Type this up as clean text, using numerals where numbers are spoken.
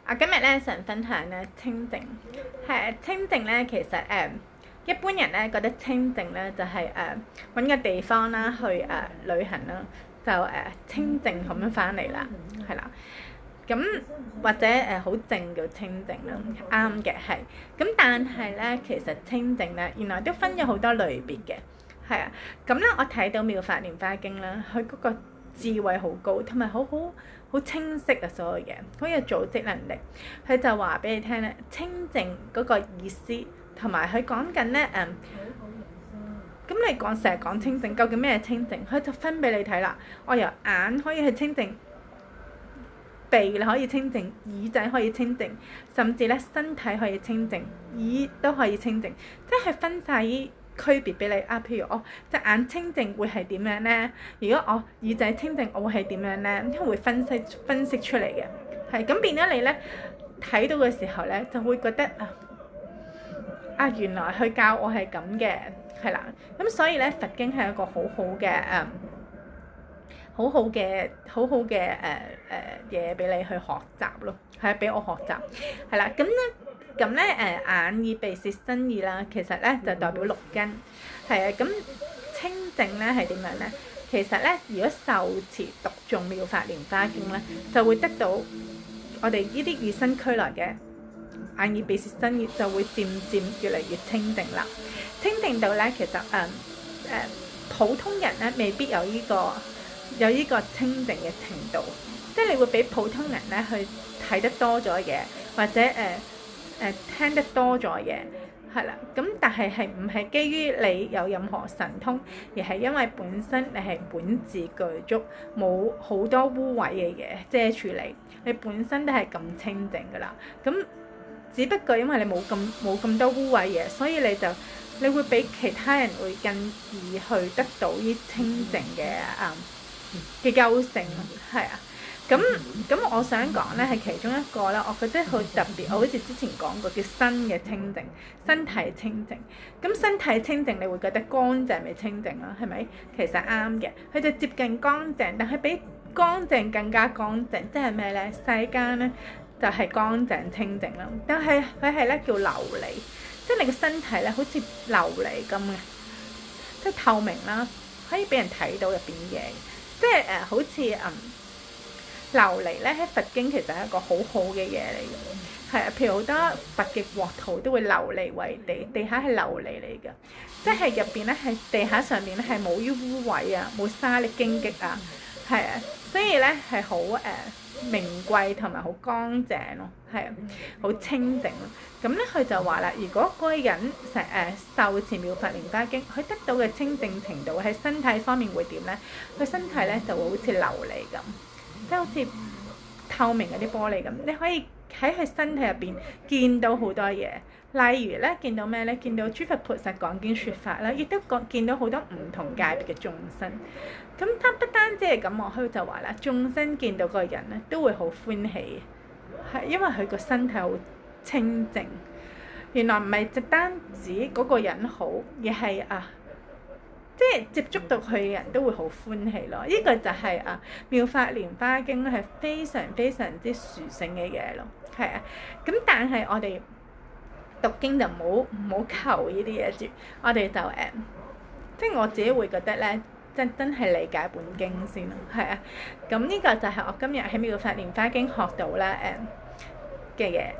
我今日咧想分享咧清靜，清靜咧其實一般人咧覺得清靜咧就係揾個地方啦去旅行啦，就清靜咁樣翻嚟啦，係啦。咁或者好靜叫清靜啦，啱嘅係。咁但係咧其實清靜咧原來都分咗好多類別嘅，係啊。咁咧我睇到《妙法蓮華經》啦，佢嗰個智慧好高，同埋好清晰啊！所有嘢好有組織能力。佢就話俾你聽咧，清靜嗰個意思，同埋佢講緊咧咁你成日講清靜，究竟咩係清靜？佢就分俾你睇啦。我由眼可以去清靜，鼻你可以清靜，耳仔可以清靜，甚至咧身體可以清靜，耳都可以清靜，即係分晒啲區別俾你啊。譬如我隻眼清靜會係點樣呢？如果我耳仔清靜，我會係點樣呢？因為會分析出嚟嘅，係咁變咗你咧睇到嘅時候咧，就會覺得原來佢教我係咁嘅，係啦。咁所以咧佛經係一個好好嘅嘢俾你去學習咯，係俾我學習，係啦。咁咧眼耳鼻舌身意啦，其實咧就代表六根，係啊。咁清靜咧係點樣咧？其實咧，如果受持讀誦妙法蓮華經咧，就會得到我哋呢啲與生俱來嘅眼耳鼻舌身意就會漸漸越嚟越清靜啦。清靜到咧，其實普通人咧未必有呢個清靜嘅程度，即係你會比普通人咧去睇得多咗嘢，或者聽得多咗嘢，係啦。咁但係唔係基於你有任何神通，而係因為本身你係本自具足，冇好多污穢嘅嘢遮住你本身都係咁清靜噶啦。咁只不過因為你冇咁多污穢嘢，所以你會比其他人會更易去得到呢清靜嘅優勝，係啊。咁我想講咧係其中一個啦，我覺得好特別。我好似之前講過叫身嘅清靜，身體清靜。咁身體清靜，你會覺得乾淨咪清靜啦，係咪？其實啱嘅，佢就接近乾淨，但係比乾淨更加乾淨，即係咩咧？世間咧就係乾淨清靜啦，但係佢係咧叫琉璃，即係你個身體咧好似琉璃咁嘅，即係透明啦，可以俾人睇到入邊嘢，即係好似琉璃咧喺佛經其實係一個好好嘅嘢嚟嘅，係啊。譬如好多佛嘅國土都會琉璃為地，地下係琉璃嚟嘅，即係入邊咧係地下上面咧係冇污穢啊，冇沙礫荊棘啊，係啊，所以咧係好名貴同埋好乾淨咯，係啊，好清靜咯。咁咧佢就話啦，如果嗰個人受持妙法蓮華經，佢得到嘅清靜程度喺身體方面會點咧？佢身體咧就會好似琉璃咁。即係好似透明嗰啲玻璃咁，你可以喺佢身體入邊見到好多嘢。例如咧，見到咩咧？見到諸佛菩薩講經説法啦，亦都見到好多唔同界別嘅眾生。咁不單止係咁，佢就話啦，眾生見到嗰個人咧都會好歡喜，係因為佢個身體好清淨。原來唔係淨單止嗰個人好，而係即係接觸到佢嘅人都會好歡喜咯，呢個就係妙法蓮華經咧係非常非常之殊勝嘅嘢咯，係啊。咁但係我哋讀經就唔好求呢啲嘢住，我哋就即係我自己會覺得咧，真係理解本經先咯，係啊。咁呢個就係我今日喺妙法蓮華經學到咧嘅嘢。